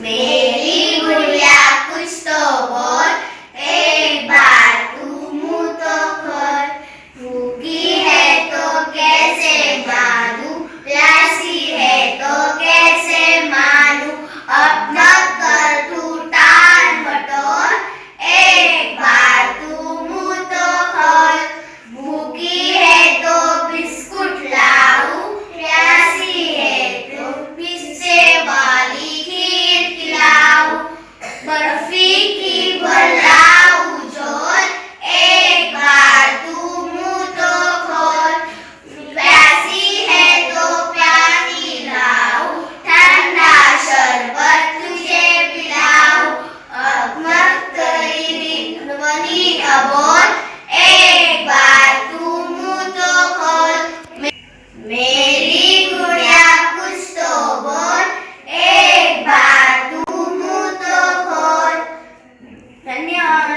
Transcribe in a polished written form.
मेरी गुड़िया कुछ तो बोल, एक बार तू मुंह तो खोल। भूखी है तो कैसे जानूं, प्यासी है तो कैसे मानूं। अब मत कर तू टाल मटोल, एक बार तू मुंह तो खोल। भूखी है तो बिस्कुट लाऊं, प्यासी है तो पिस्से वाली खीर खिलाऊं। बर्फी की भलाऊं झोल, एक बार तू मुंह तो खोल। प्यासी है तो पानी लाऊं, ठंडा शरबत तुझे पिलाऊं। अब मत तेरी बनी अबोल, एक बार तू मुंह तो खोल। मेरी गुड़िया कुछ तो बोल, एक बार तू मुंह तो खोल। धन्यवाद।